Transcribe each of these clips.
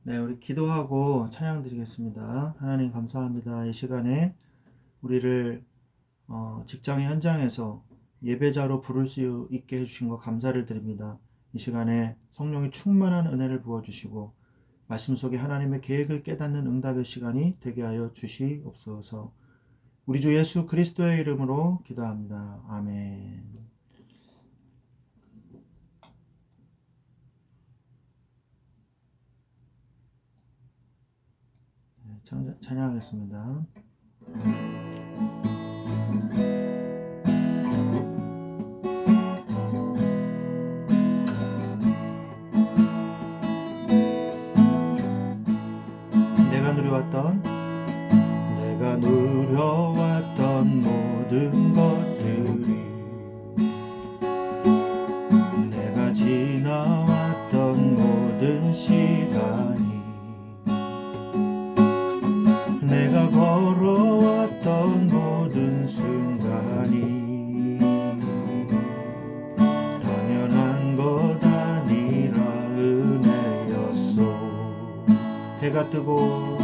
네, 우리 기도하고 찬양 드리겠습니다. 하나님 감사합니다. 이 시간에 우리를 직장의 현장에서 예배자로 부를 수 있게 해주신 것 감사를 드립니다. 이 시간에 성령이 충만한 은혜를 부어주시고 말씀 속에 하나님의 계획을 깨닫는 응답의 시간이 되게 하여 주시옵소서. 우리 주 예수 그리스도의 이름으로 기도합니다. 아멘. 찬양하겠습니다. 내가 누려왔던 모든 것들이, 내가 지나왔던 모든 시간이, 내가 걸어왔던 모든 순간이 당연한 것 아니라 은혜였소. 해가 뜨고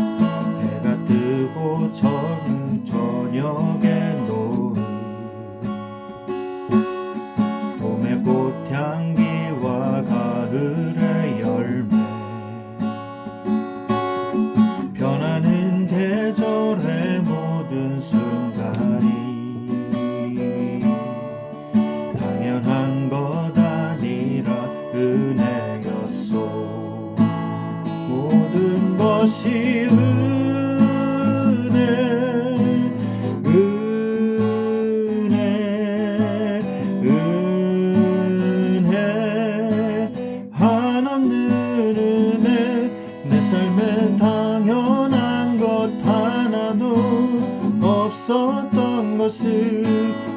저녁에 노을, 봄의 꽃향기와 가을의 열매, 변하는 계절의 모든 순간이 당연한 것 아니라 은혜였소. 모든 것이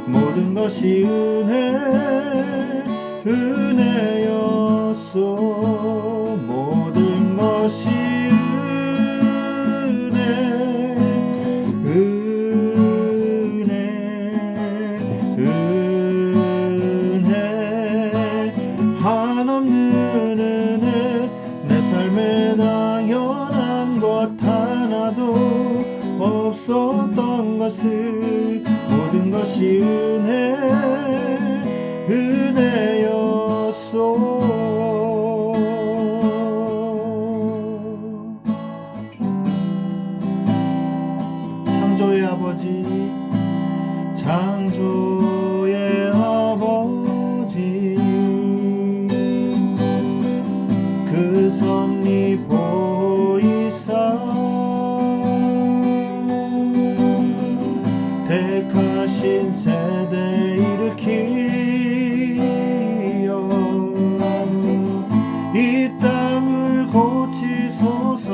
모든 것이 은혜였소. 모든 것이 은혜, 한없는 은혜, 내 삶에 당연한 것 하나도 없었던 것을, 모든 것이 은혜였소. 창조의 아버지, 창조의 아버지, 그 섭리 보이사 택하신 세대 일으키어 이 땅을 고치소서.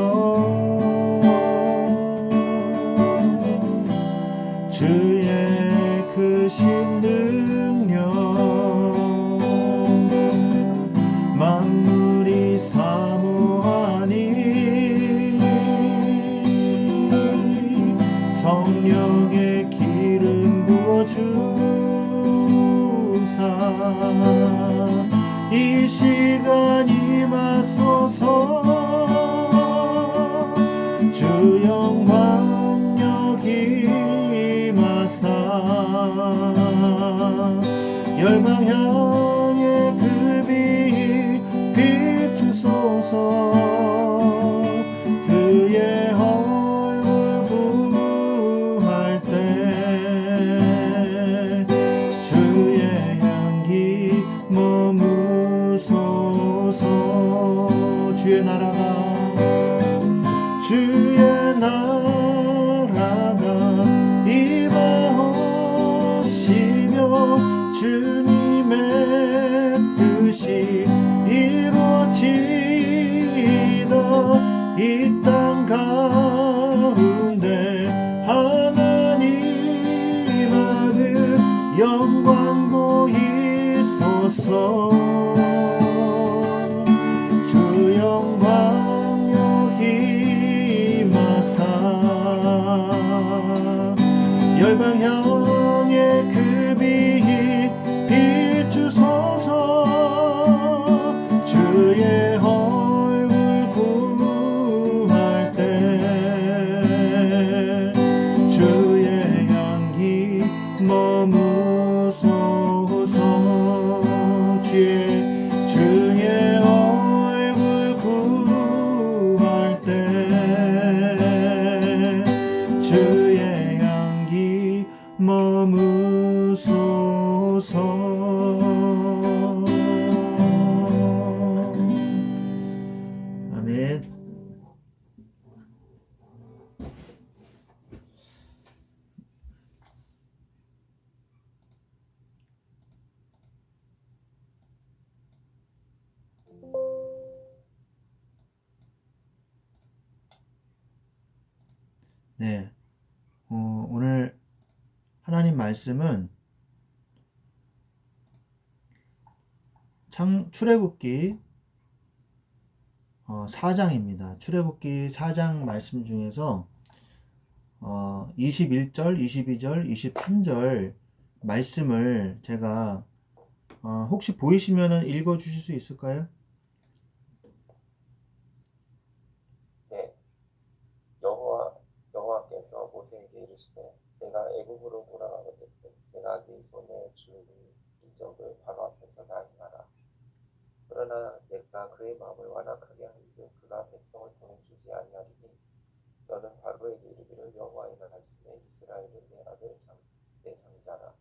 주의 크신 능력 만물이 사모하니 성령의 기름 부어주사 이 시간 임하소서. 주 영광 여기 임하사 열방 향해 그 빛 비추소서. 그의 얼굴 구할 때 주의 향기 머무소서. 주의 나라가 임하옵시며 주님의 뜻이 이루어지이다. 이 땅 가운데 하나님 아들 영광 보이소서. 주 영광 여기 임하사 열방 향해 그 빛 비추소서. 주의 얼굴 아멘. 네. 오늘 하나님 말씀은 출애굽기 4장입니다. 출애굽기 4장 말씀 중에서 21절, 22절, 23절 말씀을 제가 혹시 보이시면은 읽어 주실 수 있을까요? 네, 여호와께서 모세에게 이르시되 내가 애굽으로 돌아가거든 내가 네 손에 준 이적을 바로 앞에서 다 행하라. 그러나 내가 그의 마음을 완악하게 한즉 그가 백성을 보내주지 아니하리니 너는 바로에게 이르기를 여호와의 말씀에 이스라엘은 내 장자라.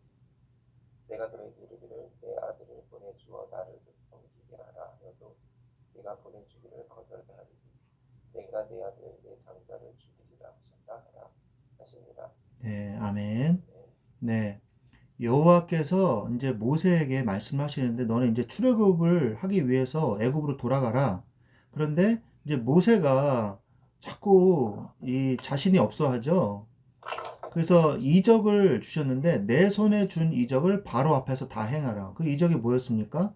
내가 너에게 이르기를 내 아들을 보내주어 나를 섬기게 하라 하여도 네가 보내주기를 거절하리니 내가 내 아들 내 장자를 죽이리라 하시니라. 네, 아멘. 네. 네. 여호와께서 이제 모세에게 말씀하시는데 너는 이제 출애굽을 하기 위해서 애굽으로 돌아가라. 그런데 이제 모세가 자꾸 이 자신이 없어 하죠. 그래서 이적을 주셨는데 내 손에 준 이적을 바로 앞에서 다 행하라. 그 이적이 뭐였습니까?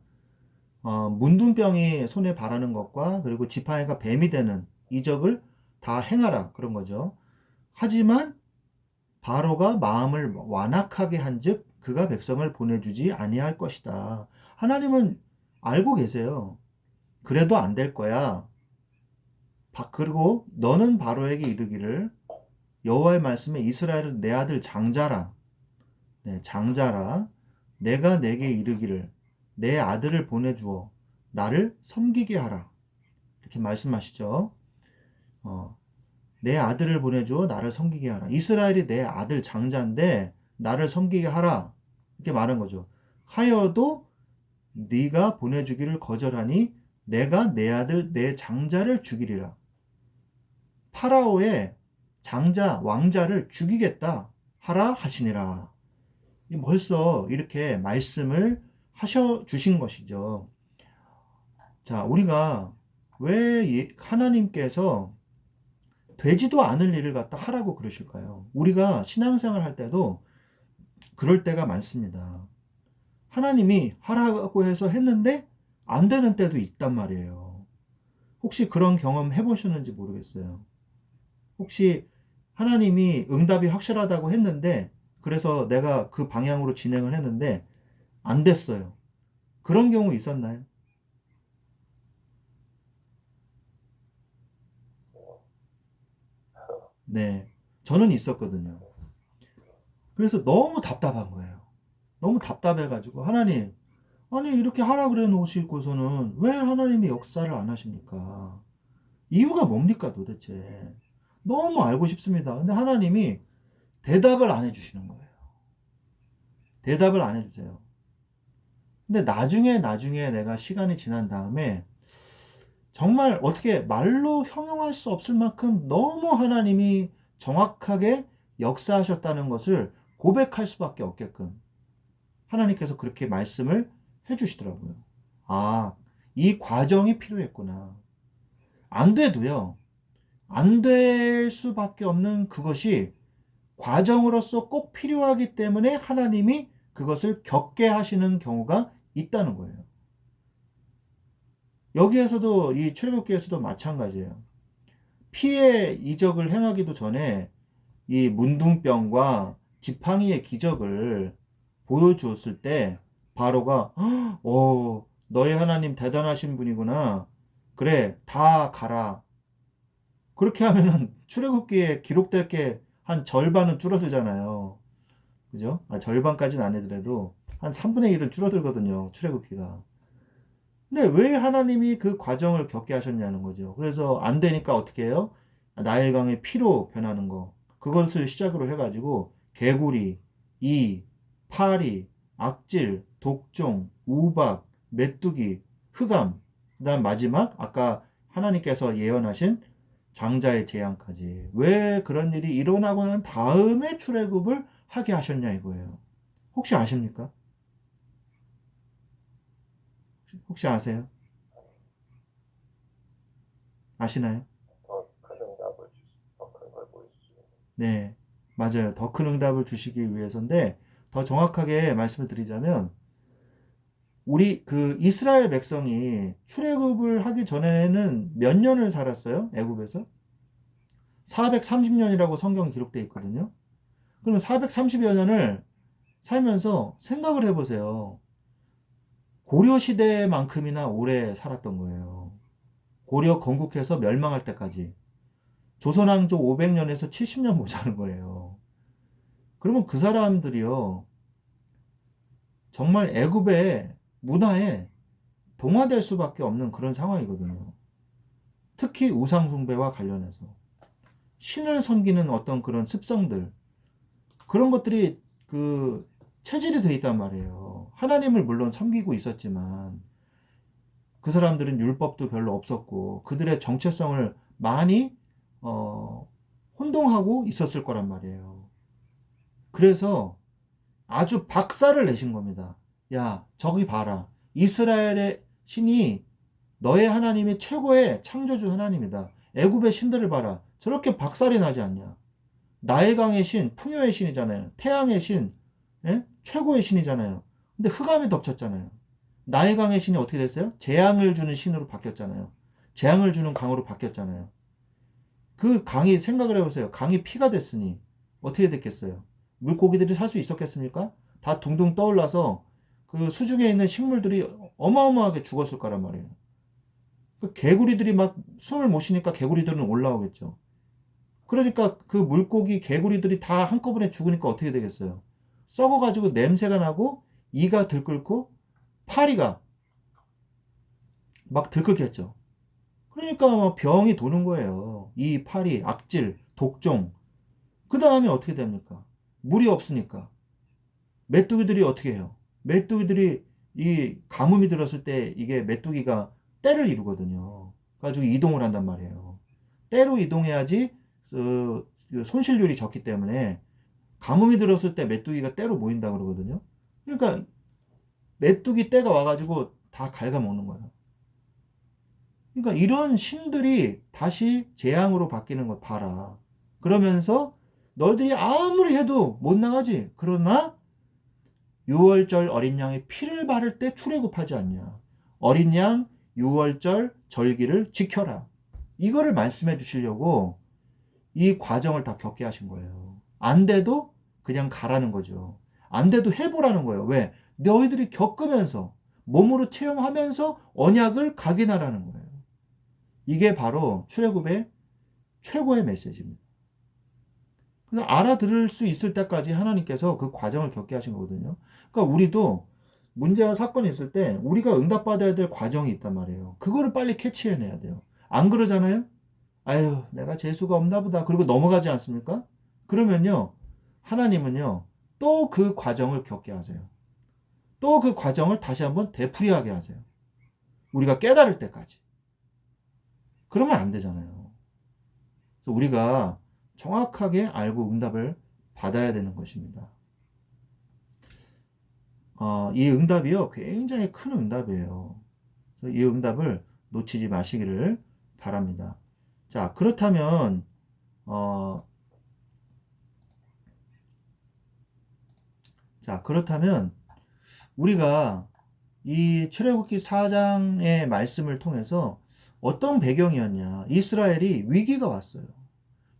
문둥병이 손에 바라는 것과 그리고 지팡이가 뱀이 되는 이적을 다 행하라. 그런 거죠. 하지만 바로가 마음을 완악하게 한즉 그가 백성을 보내주지 아니할 것이다. 하나님은 알고 계세요. 그래도 안 될 거야. 그리고 너는 바로에게 이르기를 여호와의 말씀에 이스라엘은 내 아들 장자라. 네, 장자라. 내가 내게 이르기를 내 아들을 보내주어 나를 섬기게 하라. 이렇게 말씀하시죠. 내 아들을 보내주어 나를 섬기게 하라. 이스라엘이 내 아들 장자인데 나를 섬기게 하라. 이렇게 말한 거죠. 하여도 네가 보내주기를 거절하니 내가 내 아들 내 장자를 죽이리라. 파라오의 장자 왕자를 죽이겠다 하라 하시니라. 벌써 이렇게 말씀을 하셔 주신 것이죠. 자, 우리가 왜 하나님께서 되지도 않을 일을 갖다 하라고 그러실까요? 우리가 신앙생활 할 때도 그럴 때가 많습니다. 하나님이 하라고 해서 했는데 안 되는 때도 있단 말이에요. 혹시 그런 경험 해보셨는지 모르겠어요. 혹시 하나님이 응답이 확실하다고 했는데 그래서 내가 그 방향으로 진행을 했는데 안 됐어요. 그런 경우 있었나요? 네. 저는 있었거든요. 그래서 너무 답답한 거예요. 너무 답답해가지고 하나님, 아니 이렇게 하라 그래 놓으시고서는 왜 하나님이 역사를 안 하십니까? 이유가 뭡니까 도대체? 너무 알고 싶습니다. 근데 하나님이 대답을 안 해주시는 거예요. 대답을 안 해주세요. 근데 나중에 내가 시간이 지난 다음에 정말 어떻게 말로 형용할 수 없을 만큼 너무 하나님이 정확하게 역사하셨다는 것을 고백할 수밖에 없게끔 하나님께서 그렇게 말씀을 해주시더라고요. 아, 이 과정이 필요했구나. 안 돼도요. 안 될 수밖에 없는 그것이 과정으로서 꼭 필요하기 때문에 하나님이 그것을 겪게 하시는 경우가 있다는 거예요. 여기에서도 이 출애굽기에서도 마찬가지예요. 피의 이적을 행하기도 전에 이 문둥병과 지팡이의 기적을 보여주었을 때 바로가 너희 하나님 대단하신 분이구나. 그래, 다 가라. 그렇게 하면은 출애굽기에 기록될 게 한 절반은 줄어들잖아요. 그죠? 절반까지는 안 해더라도 한 3분의 1은 줄어들거든요. 출애굽기가. 근데 왜 하나님이 그 과정을 겪게 하셨냐는 거죠. 그래서 안 되니까 어떻게 해요? 나일강의 피로 변하는 거. 그것을 시작으로 해가지고 개구리, 이, 파리, 악질, 독종, 우박, 메뚜기, 흑암, 그 다음 마지막 아까 하나님께서 예언하신 장자의 재앙까지. 왜 그런 일이 일어나고 난 다음에 출애굽을 하게 하셨냐 이거예요. 혹시 아십니까? 혹시 아세요? 아시나요? 더 큰 응답을 주시, 더 큰 걸 보여주시는 네, 맞아요. 더 큰 응답을 주시기 위해서인데, 더 정확하게 말씀을 드리자면, 우리 그 이스라엘 백성이 출애굽을 하기 전에는 몇 년을 살았어요? 애굽에서? 430년이라고 성경에 기록되어 있거든요. 그러면 430여 년을 살면서 생각을 해보세요. 고려 시대만큼이나 오래 살았던 거예요. 고려 건국해서 멸망할 때까지. 조선 왕조 500년에서 70년 모자란 거예요. 그러면 그 사람들이요, 정말 애굽의 문화에 동화될 수밖에 없는 그런 상황이거든요. 특히 우상숭배와 관련해서 신을 섬기는 어떤 그런 습성들, 그런 것들이 그 체질이 돼 있단 말이에요. 하나님을 물론 섬기고 있었지만 그 사람들은 율법도 별로 없었고 그들의 정체성을 많이 혼동하고 있었을 거란 말이에요. 그래서 아주 박살을 내신 겁니다. 야, 저기 봐라. 이스라엘의 신이 너의 하나님이 최고의 창조주 하나님이다. 애굽의 신들을 봐라. 저렇게 박살이 나지 않냐. 나일강의 신, 풍요의 신이잖아요. 태양의 신, 예? 최고의 신이잖아요. 근데 흑암이 덮쳤잖아요. 나일강의 신이 어떻게 됐어요? 재앙을 주는 신으로 바뀌었잖아요. 재앙을 주는 강으로 바뀌었잖아요. 그 강이 생각을 해보세요. 강이 피가 됐으니 어떻게 됐겠어요? 물고기들이 살 수 있었겠습니까? 다 둥둥 떠올라서 그 수중에 있는 식물들이 어마어마하게 죽었을 거란 말이에요. 그 개구리들이 막 숨을 못 쉬니까 개구리들은 올라오겠죠. 그러니까 그 물고기 개구리들이 다 한꺼번에 죽으니까 어떻게 되겠어요? 썩어가지고 냄새가 나고 이가 들끓고 파리가 막 들끓겠죠. 그러니까 막 병이 도는 거예요. 이 파리, 악질, 독종. 그 다음에 어떻게 됩니까? 물이 없으니까. 메뚜기들이 어떻게 해요? 메뚜기들이 이 가뭄이 들었을 때 이게 메뚜기가 떼를 이루거든요. 가지고 이동을 한단 말이에요. 때로 이동해야지 그 손실률이 적기 때문에 가뭄이 들었을 때 메뚜기가 때로 모인다 그러거든요. 그러니까 메뚜기 때가 와가지고 다 갉아먹는 거예요. 그러니까 이런 신들이 다시 재앙으로 바뀌는 거 봐라. 그러면서 너희들이 아무리 해도 못 나가지. 그러나 6월절 어린 양의 피를 바를 때 출애굽하지 않냐. 어린 양 6월절 절기를 지켜라. 이거를 말씀해 주시려고 이 과정을 다 겪게 하신 거예요. 안 돼도 그냥 가라는 거죠. 안 돼도 해보라는 거예요. 왜? 너희들이 겪으면서 몸으로 체험하면서 언약을 각인하라는 거예요. 이게 바로 출애굽의 최고의 메시지입니다. 그래서 알아들을 수 있을 때까지 하나님께서 그 과정을 겪게 하신 거거든요. 그러니까 우리도 문제와 사건이 있을 때 우리가 응답받아야 될 과정이 있단 말이에요. 그거를 빨리 캐치해내야 돼요. 안 그러잖아요? 아유, 내가 재수가 없나 보다. 그리고 넘어가지 않습니까? 그러면요, 하나님은요, 또 그 과정을 겪게 하세요. 또 그 과정을 다시 한번 되풀이하게 하세요. 우리가 깨달을 때까지. 그러면 안 되잖아요. 그래서 우리가 정확하게 알고 응답을 받아야 되는 것입니다. 이 응답이요, 굉장히 큰 응답이에요. 그래서 이 응답을 놓치지 마시기를 바랍니다. 자, 그렇다면, 그렇다면, 우리가 이 출애굽기 4장의 말씀을 통해서 어떤 배경이었냐. 이스라엘이 위기가 왔어요.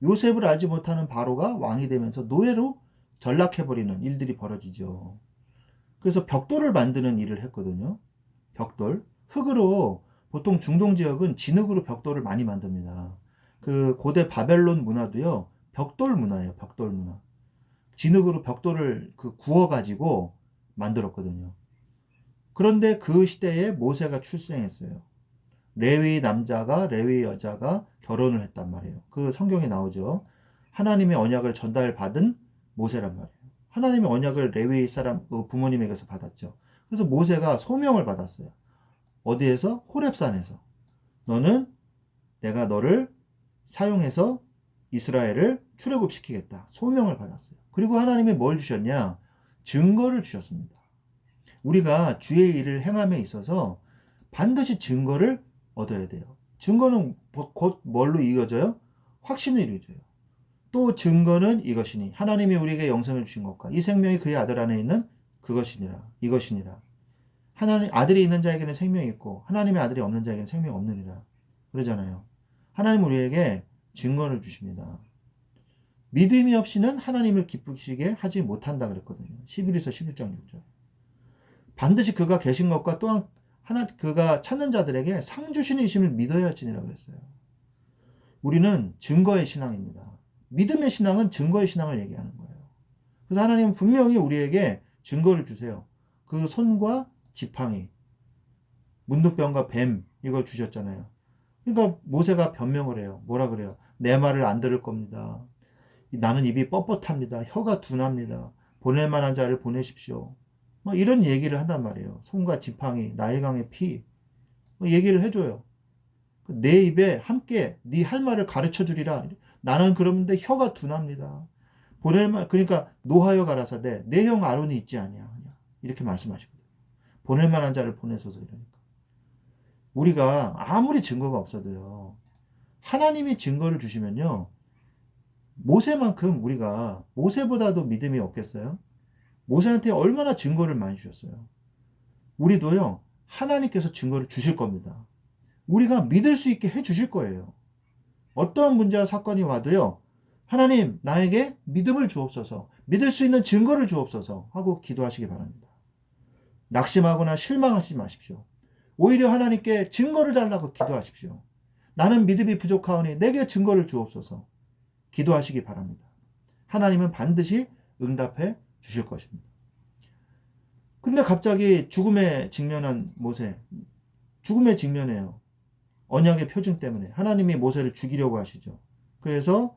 요셉을 알지 못하는 바로가 왕이 되면서 노예로 전락해버리는 일들이 벌어지죠. 그래서 벽돌을 만드는 일을 했거든요. 벽돌. 흙으로, 보통 중동 지역은 진흙으로 벽돌을 많이 만듭니다. 그 고대 바벨론 문화도요, 벽돌 문화예요. 벽돌 문화. 진흙으로 벽돌을 구워가지고 만들었거든요. 그런데 그 시대에 모세가 출생했어요. 레위 남자가 레위 여자가 결혼을 했단 말이에요. 그 성경에 나오죠. 하나님의 언약을 전달받은 모세란 말이에요. 하나님의 언약을 레위 사람 부모님에게서 받았죠. 그래서 모세가 소명을 받았어요. 어디에서? 호렙산에서. 너는 내가 너를 사용해서 이스라엘을 출애굽시키겠다. 소명을 받았어요. 그리고 하나님이 뭘 주셨냐? 증거를 주셨습니다. 우리가 주의 일을 행함에 있어서 반드시 증거를 얻어야 돼요. 증거는 곧 뭘로 이어져요? 확신을 이루어져요. 또 증거는 이것이니 하나님이 우리에게 영생을 주신 것과 이 생명이 그의 아들 안에 있는 그것이니라 이것이니라. 하나님 아들이 있는 자에게는 생명이 있고 하나님의 아들이 없는 자에게는 생명이 없느니라 그러잖아요. 하나님 우리에게 증거를 주십니다. 믿음이 없이는 하나님을 기쁘시게 하지 못한다 그랬거든요. 11에서 11장 6절. 반드시 그가 계신 것과 또한 그가 찾는 자들에게 상 주시는 이심을 믿어야 할지니라 그랬어요. 우리는 증거의 신앙입니다. 믿음의 신앙은 증거의 신앙을 얘기하는 거예요. 그래서 하나님은 분명히 우리에게 증거를 주세요. 그 손과 지팡이, 문둥병과 뱀 이걸 주셨잖아요. 그러니까 모세가 변명을 해요. 뭐라 그래요? 내 말을 안 들을 겁니다. 나는 입이 뻣뻣합니다. 혀가 둔합니다. 보낼 만한 자를 보내십시오. 뭐 이런 얘기를 한단 말이에요. 손과 지팡이, 나일강의 피 얘기를 해줘요. 내 입에 함께 네 할 말을 가르쳐 주리라. 나는 그러는데 혀가 둔합니다. 보낼 말 그러니까 노하여 가라사대 내 형 아론이 있지 아니야. 이렇게 말씀하시거든요. 보낼 만한 자를 보내소서 이러니까. 우리가 아무리 증거가 없어도요. 하나님이 증거를 주시면요. 모세만큼 우리가 모세보다도 믿음이 없겠어요? 모세한테 얼마나 증거를 많이 주셨어요. 우리도요. 하나님께서 증거를 주실 겁니다. 우리가 믿을 수 있게 해 주실 거예요. 어떠한 문제와 사건이 와도요. 하나님 나에게 믿음을 주옵소서 믿을 수 있는 증거를 주옵소서 하고 기도하시기 바랍니다. 낙심하거나 실망하지 마십시오. 오히려 하나님께 증거를 달라고 기도하십시오. 나는 믿음이 부족하오니 내게 증거를 주옵소서 기도하시기 바랍니다. 하나님은 반드시 응답해 주실 것입니다. 근데 갑자기 죽음에 직면한 모세, 죽음에 직면해요. 언약의 표징 때문에 하나님이 모세를 죽이려고 하시죠. 그래서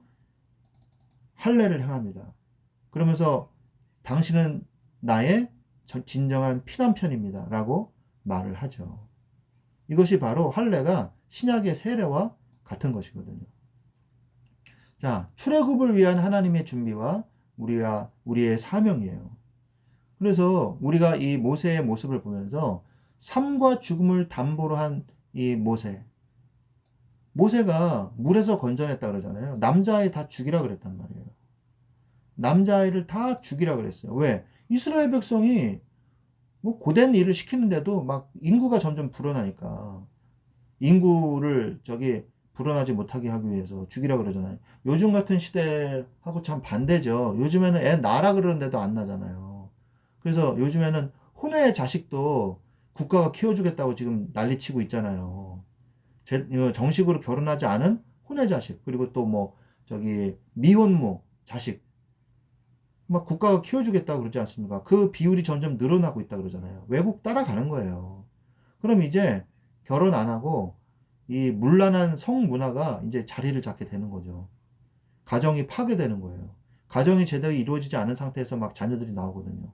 할례를 행합니다. 그러면서 당신은 나의 진정한 피난편입니다. 라고 말을 하죠. 이것이 바로 할례가 신약의 세례와 같은 것이거든요. 자, 출애굽을 위한 하나님의 준비와 우리의 사명이에요. 그래서 우리가 이 모세의 모습을 보면서 삶과 죽음을 담보로 한 이 모세가 물에서 건져냈다 그러잖아요. 남자아이 다 죽이라 그랬단 말이에요. 남자아이를 다 죽이라 그랬어요. 왜? 이스라엘 백성이 뭐 고된 일을 시키는데도 막 인구가 점점 불어나니까 인구를 불어나지 못하게 하기 위해서 죽이라 그러잖아요. 요즘 같은 시대하고 참 반대죠. 요즘에는 애 낳으라 그러는데도 안 나잖아요. 그래서 요즘에는 혼외의 자식도 국가가 키워주겠다고 지금 난리치고 있잖아요. 정식으로 결혼하지 않은 혼외 자식, 그리고 또 미혼모 자식, 막 국가가 키워주겠다고 그러지 않습니까? 그 비율이 점점 늘어나고 있다 그러잖아요. 외국 따라가는 거예요. 그럼 이제 결혼 안 하고 이 문란한 성문화가 이제 자리를 잡게 되는 거죠. 가정이 파괴되는 거예요. 가정이 제대로 이루어지지 않은 상태에서 막 자녀들이 나오거든요.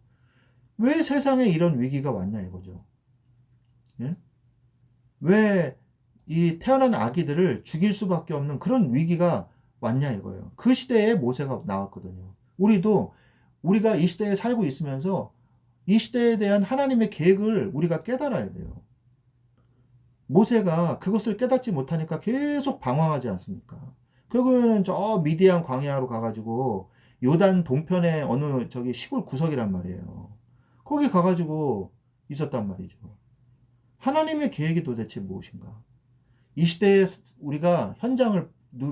왜 세상에 이런 위기가 왔냐 이거죠. 예? 왜 이 태어난 아기들을 죽일 수밖에 없는 그런 위기가 왔냐 이거예요. 그 시대에 모세가 나왔거든요. 우리가 이 시대에 살고 있으면서 이 시대에 대한 하나님의 계획을 우리가 깨달아야 돼요. 모세가 그것을 깨닫지 못하니까 계속 방황하지 않습니까? 결국에는 저 미디안 광야로 가가지고 요단 동편의 어느 시골 구석이란 말이에요. 거기 가가지고 있었단 말이죠. 하나님의 계획이 도대체 무엇인가? 이 시대에 우리가 현장을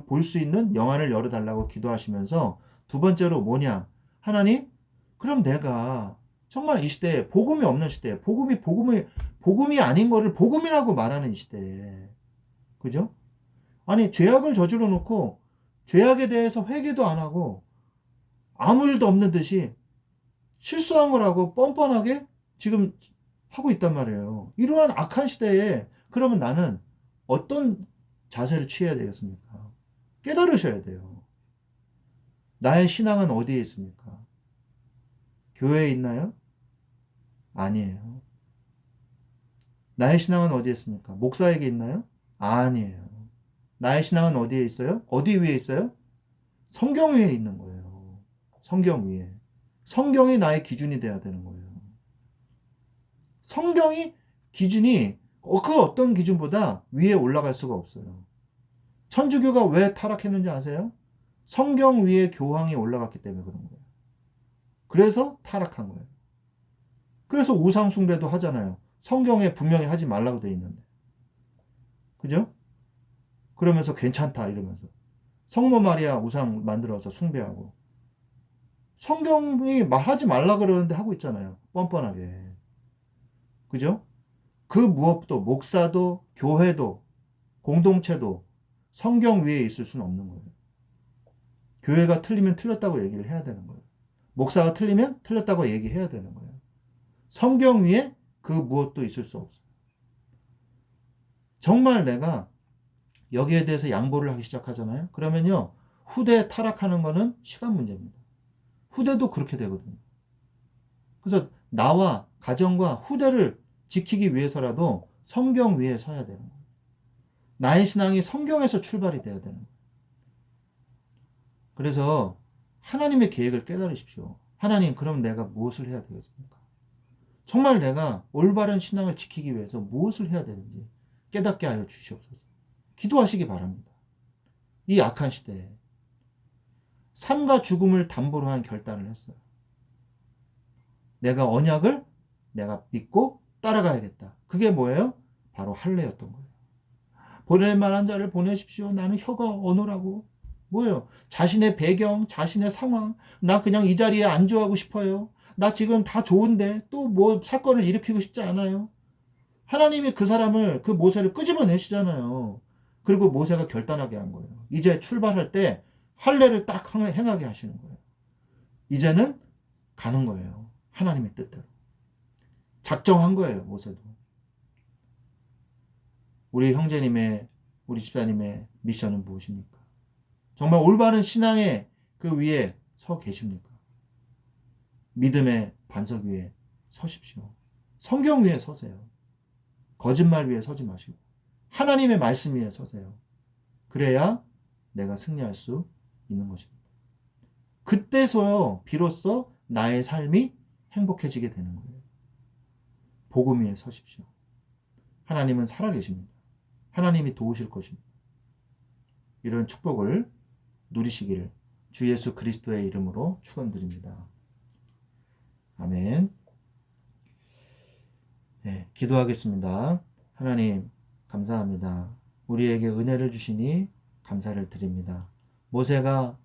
볼 수 있는 영안을 열어달라고 기도하시면서 두 번째로 뭐냐? 하나님, 그럼 내가 정말 이 시대에 복음이 없는 시대에 복음이 아닌 거를 복음이라고 말하는 이 시대에 그죠? 아니 죄악을 저질러 놓고 죄악에 대해서 회개도 안 하고 아무 일도 없는 듯이 실수한 거라고 뻔뻔하게 지금 하고 있단 말이에요. 이러한 악한 시대에 그러면 나는 어떤 자세를 취해야 되겠습니까? 깨달으셔야 돼요. 나의 신앙은 어디에 있습니까? 교회에 있나요? 아니에요. 나의 신앙은 어디에 있습니까? 목사에게 있나요? 아니에요. 나의 신앙은 어디에 있어요? 어디 위에 있어요? 성경 위에 있는 거예요. 성경 위에. 성경이 나의 기준이 돼야 되는 거예요. 성경이 기준이 그 어떤 기준보다 위에 올라갈 수가 없어요. 천주교가 왜 타락했는지 아세요? 성경 위에 교황이 올라갔기 때문에 그런 거예요. 그래서 타락한 거예요. 그래서 우상 숭배도 하잖아요. 성경에 분명히 하지 말라고 돼 있는데. 그죠? 그러면서 괜찮다 이러면서. 성모 마리아 우상 만들어서 숭배하고. 성경이 말하지 말라 그러는데 하고 있잖아요. 뻔뻔하게. 그죠? 그 무엇도 목사도 교회도 공동체도 성경 위에 있을 수는 없는 거예요. 교회가 틀리면 틀렸다고 얘기를 해야 되는 거예요. 목사가 틀리면 틀렸다고 얘기해야 되는 거예요. 성경 위에 그 무엇도 있을 수 없어요. 정말 내가 여기에 대해서 양보를 하기 시작하잖아요. 그러면요. 후대 타락하는 거는 시간 문제입니다. 후대도 그렇게 되거든요. 그래서 나와 가정과 후대를 지키기 위해서라도 성경 위에 서야 되는 거예요. 나의 신앙이 성경에서 출발이 돼야 되는 거예요. 그래서 하나님의 계획을 깨달으십시오. 하나님, 그럼 내가 무엇을 해야 되겠습니까? 정말 내가 올바른 신앙을 지키기 위해서 무엇을 해야 되는지 깨닫게 하여 주시옵소서. 기도하시기 바랍니다. 이 악한 시대에 삶과 죽음을 담보로 한 결단을 했어요. 내가 언약을 내가 믿고 따라가야겠다. 그게 뭐예요? 바로 할례였던 거예요. 보낼 만한 자를 보내십시오. 나는 혀가 어노라고. 뭐예요? 자신의 배경, 자신의 상황. 나 그냥 이 자리에 안주하고 싶어요. 나 지금 다 좋은데 또 뭐 사건을 일으키고 싶지 않아요. 하나님이 그 사람을, 그 모세를 끄집어내시잖아요. 그리고 모세가 결단하게 한 거예요. 이제 출발할 때 할례를 딱 행하게 하시는 거예요. 이제는 가는 거예요. 하나님의 뜻대로. 작정한 거예요, 모세도. 우리 형제님의, 우리 집사님의 미션은 무엇입니까? 정말 올바른 신앙의 그 위에 서 계십니까? 믿음의 반석 위에 서십시오. 성경 위에 서세요. 거짓말 위에 서지 마시고 하나님의 말씀 위에 서세요. 그래야 내가 승리할 수 있는 것입니다. 그때서야 비로소 나의 삶이 행복해지게 되는 거예요. 복음 위에 서십시오. 하나님은 살아계십니다. 하나님이 도우실 것입니다. 이런 축복을 누리시기를 주 예수 그리스도의 이름으로 축원드립니다. 아멘. 네, 기도하겠습니다. 하나님 감사합니다. 우리에게 은혜를 주시니 감사를 드립니다. 모세가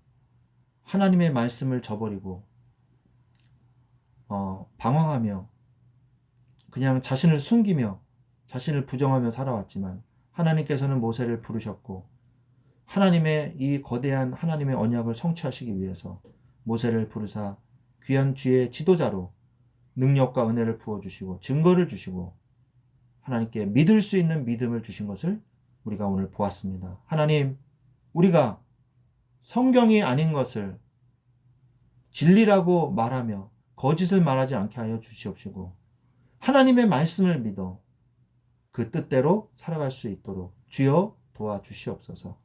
하나님의 말씀을 저버리고 방황하며 그냥 자신을 숨기며 자신을 부정하며 살아왔지만 하나님께서는 모세를 부르셨고 하나님의 이 거대한 하나님의 언약을 성취하시기 위해서 모세를 부르사 귀한 주의 지도자로 능력과 은혜를 부어주시고 증거를 주시고 하나님께 믿을 수 있는 믿음을 주신 것을 우리가 오늘 보았습니다. 하나님, 우리가 성경이 아닌 것을 진리라고 말하며 거짓을 말하지 않게 하여 주시옵시고 하나님의 말씀을 믿어 그 뜻대로 살아갈 수 있도록 주여 도와주시옵소서.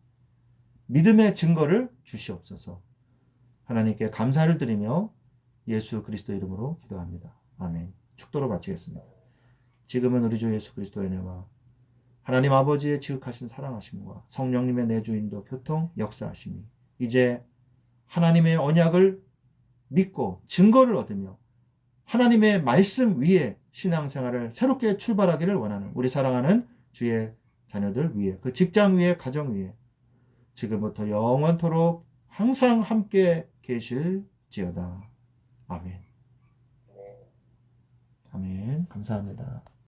믿음의 증거를 주시옵소서. 하나님께 감사를 드리며 예수 그리스도 이름으로 기도합니다. 아멘. 축도로 마치겠습니다. 지금은 우리 주 예수 그리스도의 은혜와 하나님 아버지의 지극하신 사랑하심과 성령님의 내주인도 교통 역사하심이 이제 하나님의 언약을 믿고 증거를 얻으며 하나님의 말씀 위에 신앙생활을 새롭게 출발하기를 원하는 우리 사랑하는 주의 자녀들 위에 그 직장 위에 가정 위에 지금부터 영원토록 항상 함께 계실지어다. 아멘. 아멘. 감사합니다.